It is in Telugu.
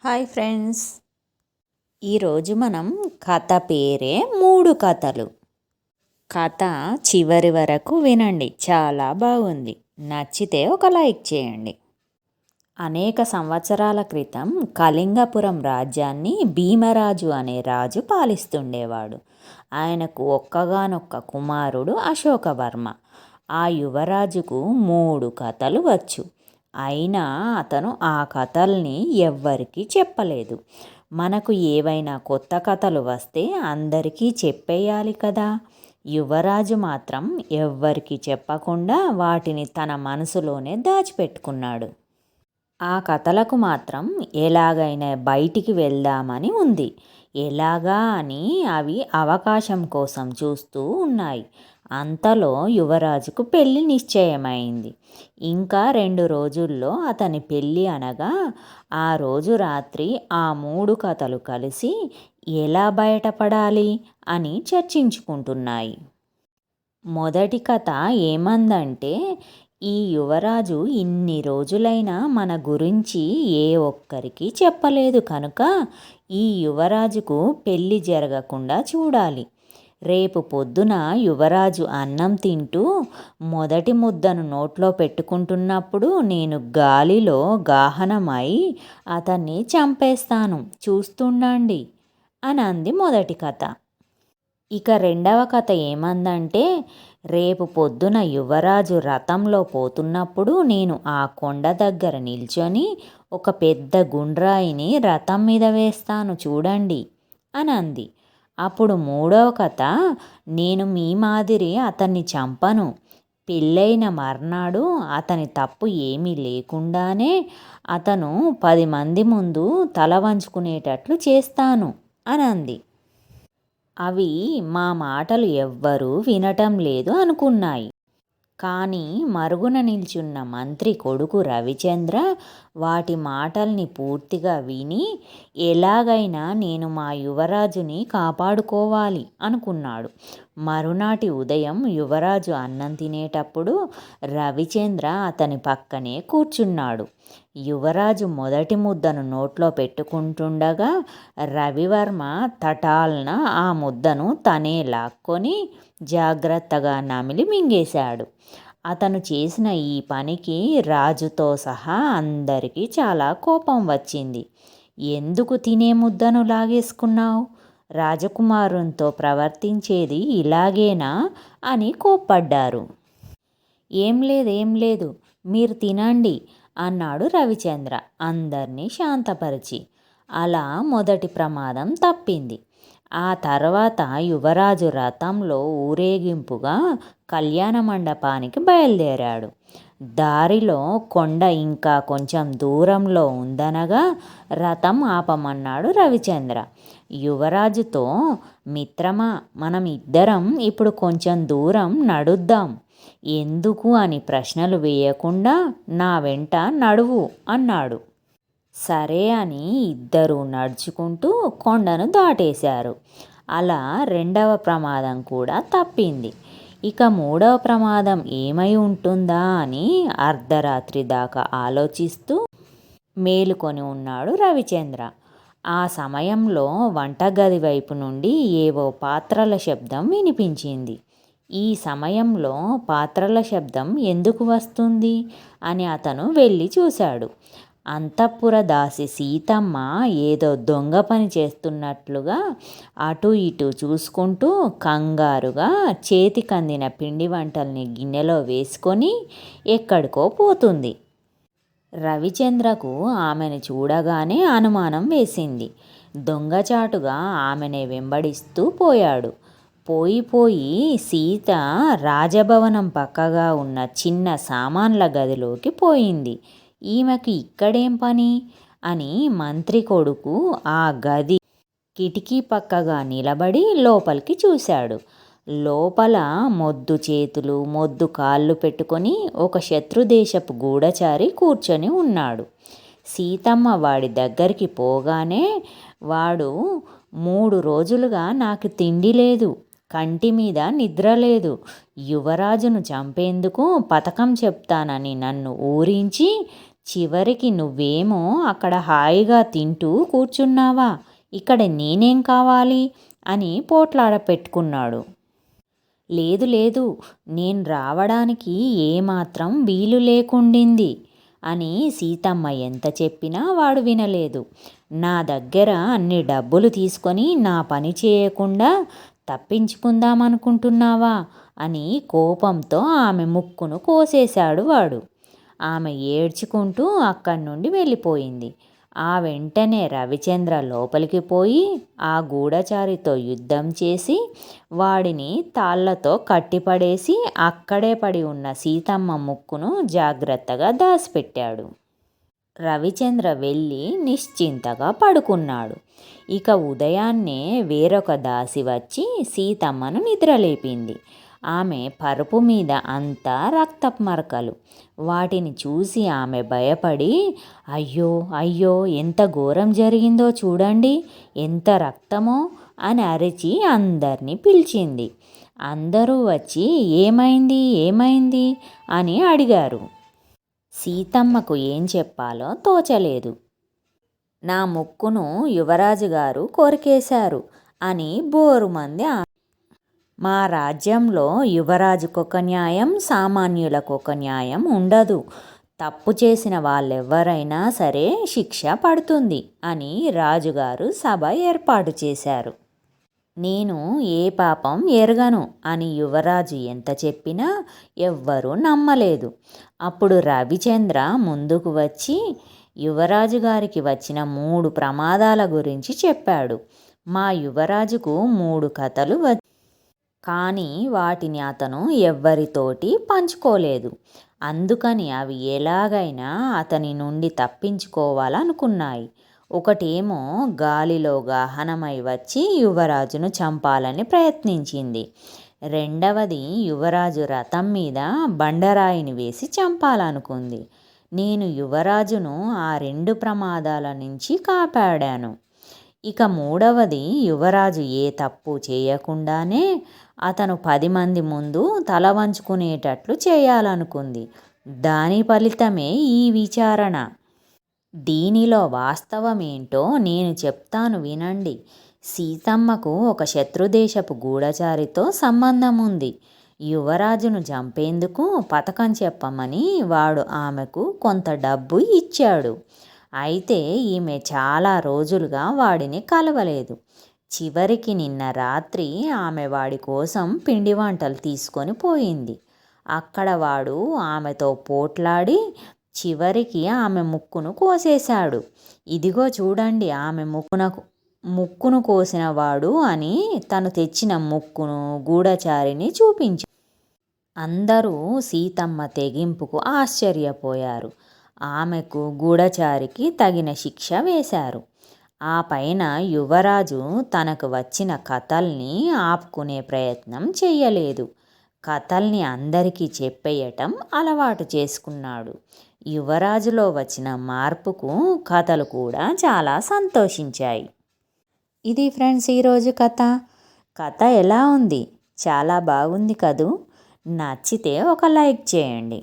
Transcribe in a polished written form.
హాయ్ ఫ్రెండ్స్, ఈరోజు మనం కథ పేరే మూడు కథలు. కథ చివరి వరకు వినండి, చాలా బాగుంది. నచ్చితే ఒక లైక్ చేయండి. అనేక సంవత్సరాల క్రితం కళింగపురం రాజ్యాన్ని భీమరాజు అనే రాజు పాలిస్తుండేవాడు. ఆయనకు ఒక్కగానొక్క కుమారుడు అశోకవర్మ. ఆ యువరాజుకు 3 కథలు వచ్చు. అయినా అతను ఆ కథల్ని ఎవ్వరికీ చెప్పలేదు. మనకు ఏవైనా కొత్త కథలు వస్తే అందరికీ చెప్పేయాలి కదా. యువరాజు మాత్రం ఎవ్వరికీ చెప్పకుండా వాటిని తన మనసులోనే దాచిపెట్టుకున్నాడు. ఆ కథలకు మాత్రం ఎలాగైనా బయటికి వెళ్దామని ఉంది. ఎలాగా అని అవి అవకాశం కోసం చూస్తూ ఉన్నాయి. అంతలో యువరాజుకు పెళ్లి నిశ్చయమైంది. ఇంకా 2 రోజుల్లో అతని పెళ్ళి అనగా ఆ రోజు రాత్రి ఆ 3 కథలు కలిసి ఎలా బయటపడాలి అని చర్చించుకుంటున్నాయి. మొదటి కథ ఏమందంటే, ఈ యువరాజు ఇన్ని రోజులైనా మన గురించి ఏ ఒక్కరికి చెప్పలేదు కనుక ఈ యువరాజుకు పెళ్ళి జరగకుండా చూడాలి. రేపు పొద్దున యువరాజు అన్నం తింటూ మొదటి ముద్దను నోట్లో పెట్టుకుంటున్నప్పుడు నేను గాలిలో గాహనమై అతన్ని చంపేస్తాను, చూస్తుండండి అని అంది మొదటి కథ. ఇక రెండవ కథ ఏమందంటే, రేపు పొద్దున యువరాజు రథంలో పోతున్నప్పుడు నేను ఆ కొండ దగ్గర నిల్చొని ఒక పెద్ద గుండ్రాయిని రథం మీద వేస్తాను, చూడండి అని అంది. అప్పుడు మూడవ కథ, నేను మీ మాదిరి అతన్ని చంపను. పెళ్ళైన మర్నాడు అతని తప్పు ఏమీ లేకుండానే అతను 10 మంది ముందు తల వంచుకునేటట్లు చేస్తాను అని అంది. అవి మా మాటలు ఎవ్వరూ వినటం లేదు అనుకున్నాయి. కానీ మరుగున నిల్చున్న మంత్రి కొడుకు రవిచంద్ర వాటి మాటల్ని పూర్తిగా విని ఎలాగైనా నేను మా యువరాజుని కాపాడుకోవాలి అనుకున్నాడు. మరునాటి ఉదయం యువరాజు అన్నం తినేటప్పుడు రవిచంద్ర అతని పక్కనే కూర్చున్నాడు. యువరాజు మొదటి ముద్దను నోట్లో పెట్టుకుంటుండగా రవివర్మ తటాల్న ఆ ముద్దను తనే లాక్కొని జాగ్రత్తగా నమిలి మింగేశాడు. అతను చేసిన ఈ పనికి రాజుతో సహా అందరికీ చాలా కోపం వచ్చింది. ఎందుకు తినే ముద్దను లాగేసుకున్నావు? రాజకుమారునితో ప్రవర్తించేది ఇలాగేనా అని కోప్పడ్డారు. ఏం లేదు, మీరు తినండి అన్నాడు రవిచంద్ర అందర్నీ శాంతపరిచి. అలా మొదటి ప్రమాదం తప్పింది. ఆ తర్వాత యువరాజు రథంలో ఊరేగింపుగా కళ్యాణ మండపానికి బయలుదేరాడు. దారిలో కొండ ఇంకా కొంచెం దూరంలో ఉందనగా రథం ఆపమన్నాడు రవిచంద్ర. యువరాజుతో, మిత్రమా, మనం ఇద్దరం ఇప్పుడు కొంచెం దూరం నడుద్దాం. ఎందుకు అని ప్రశ్నలు వేయకుండా నా వెంట నడువు అన్నాడు. సరే అని ఇద్దరూ నడుచుకుంటూ కొండను దాటేశారు. అలా రెండవ ప్రమాదం కూడా తప్పింది. ఇక మూడవ ప్రమాదం ఏమై ఉంటుందా అని అర్ధరాత్రి దాకా ఆలోచిస్తూ మేలుకొని ఉన్నాడు రవిచంద్ర. ఆ సమయంలో వంటగది వైపు నుండి ఏవో పాత్రల శబ్దం వినిపించింది. ఈ సమయంలో పాత్రల శబ్దం ఎందుకు వస్తుంది అని అతను వెళ్ళి చూశాడు. అంతఃపుర దాసి సీతమ్మ ఏదో దొంగ పని చేస్తున్నట్లుగా అటు ఇటు చూసుకుంటూ కంగారుగా చేతికందిన పిండి వంటల్ని గిన్నెలో వేసుకొని ఎక్కడికో పోతుంది. రవిచంద్రకు ఆమెను చూడగానే అనుమానం వేసింది. దొంగచాటుగా ఆమెనే వెంబడిస్తూ పోయాడు. పోయి సీత రాజభవనం పక్కగా ఉన్న చిన్న సామాన్ల గదిలోకి పోయింది. ఈమెకు ఇక్కడేం పని అని మంత్రి కొడుకు ఆ గది కిటికీ పక్కగా నిలబడి లోపలికి చూశాడు. లోపల మొద్దు చేతులు మొద్దు కాళ్ళు పెట్టుకొని ఒక శత్రుదేశపు గూఢచారి కూర్చొని ఉన్నాడు. సీతమ్మ వాడి దగ్గరికి పోగానే, వాడు 3 రోజులుగా నాకు తిండి లేదు, కంటి మీద నిద్ర లేదు, యువరాజును చంపేందుకు పథకం చెప్తానని నన్ను ఊరించి చివరికి నువ్వేమో అక్కడ హాయిగా తింటూ కూర్చున్నావా, ఇక్కడ నేనేం కావాలి అని పోట్లాడ పెట్టుకున్నాడు. లేదు లేదు, నేను రావడానికి ఏమాత్రం వీలు లేకుండింది అని సీతమ్మ ఎంత చెప్పినా వాడు వినలేదు. నా దగ్గర అన్ని డబ్బులు తీసుకొని నా పని చేయకుండా తప్పించుకుందామనుకుంటున్నావా అని కోపంతో ఆమె ముక్కును కోసేశాడు వాడు. ఆమె ఏడ్చుకుంటూ అక్కడి నుండి వెళ్ళిపోయింది. ఆ వెంటనే రవిచంద్ర లోపలికి పోయి ఆ గూఢచారితో యుద్ధం చేసి వాడిని తాళ్లతో కట్టిపడేసి అక్కడే పడి ఉన్న సీతమ్మ ముక్కును జాగ్రత్తగా దాచిపెట్టాడు. రవిచంద్ర వెళ్ళి నిశ్చింతగా పడుకున్నాడు. ఇక ఉదయాన్నే వేరొక దాసి వచ్చి సీతమ్మను నిద్రలేపింది. ఆమె పరుపు మీద అంతా రక్తపు మరకలు. వాటిని చూసి ఆమె భయపడి, అయ్యో అయ్యో, ఎంత ఘోరం జరిగిందో చూడండి, ఎంత రక్తమో అని అరిచి అందరినీ పిలిచింది. అందరూ వచ్చి ఏమైంది ఏమైంది అని అడిగారు. సీతమ్మకు ఏం చెప్పాలో తోచలేదు. నా ముక్కును యువరాజు గారు కొరికేశారు అని బోరుమంది. మా రాజ్యంలో యువరాజుకొక న్యాయం, సామాన్యులకొక న్యాయం ఉండదు. తప్పు చేసిన వాళ్ళెవ్వరైనా సరే శిక్ష పడుతుంది అని రాజుగారు సభ ఏర్పాటు చేశారు. నేను ఏ పాపం ఎరగను అని యువరాజు ఎంత చెప్పినా ఎవ్వరూ నమ్మలేదు. అప్పుడు రవిచంద్ర ముందుకు వచ్చి యువరాజు గారికి వచ్చిన 3 ప్రమాదాల గురించి చెప్పాడు. మా యువరాజుకు 3 కథలు కానీ వాటిని అతను ఎవ్వరితోటి పంచుకోలేదు. అందుకని అవి ఎలాగైనా అతని నుండి తప్పించుకోవాలనుకున్నాయి. ఒకటేమో గాలిలో గాహనమై వచ్చి యువరాజును చంపాలని ప్రయత్నించింది. రెండవది యువరాజు రథం మీద బండరాయిని వేసి చంపాలనుకుంది. నేను యువరాజును ఆ 2 ప్రమాదాల నుంచి కాపాడాను. ఇక మూడవది యువరాజు ఏ తప్పు చేయకుండానే అతను 10 మంది ముందు తల వంచుకునేటట్లు చేయాలనుకుంది. దాని ఫలితమే ఈ విచారణ. దీనిలో వాస్తవమేంటో నేను చెప్తాను వినండి. సీతమ్మకు ఒక శత్రుదేశపు గూఢచారితో సంబంధం ఉంది. యువరాజును చంపేందుకు పథకం చెప్పమని వాడు ఆమెకు కొంత డబ్బు ఇచ్చాడు. అయితే ఈమె చాలా రోజులుగా వాడిని కలవలేదు. చివరికి నిన్న రాత్రి ఆమె వాడి కోసం పిండి వంటలు తీసుకొని పోయింది. అక్కడ వాడు ఆమెతో పోట్లాడి చివరికి ఆమె ముక్కును కోసేశాడు. ఇదిగో చూడండి ఆమె ముక్కును కోసిన వాడు అని తను తెచ్చిన ముక్కును గూఢచారిని చూపించాడు. అందరూ సీతమ్మ తెగింపుకు ఆశ్చర్యపోయారు. ఆమెకు గూఢచారికి తగిన శిక్ష వేశారు. ఆ పైన యువరాజు తనకు వచ్చిన కథల్ని ఆపుకునే ప్రయత్నం చెయ్యలేదు. కథల్ని అందరికీ చెప్పేయటం అలవాటు చేసుకున్నాడు. యువరాజులో వచ్చిన మార్పుకు కథలు కూడా చాలా సంతోషించాయి. ఇది ఫ్రెండ్స్ ఈరోజు కథ ఎలా ఉంది? చాలా బాగుంది కదూ. నచ్చితే ఒక లైక్ చేయండి.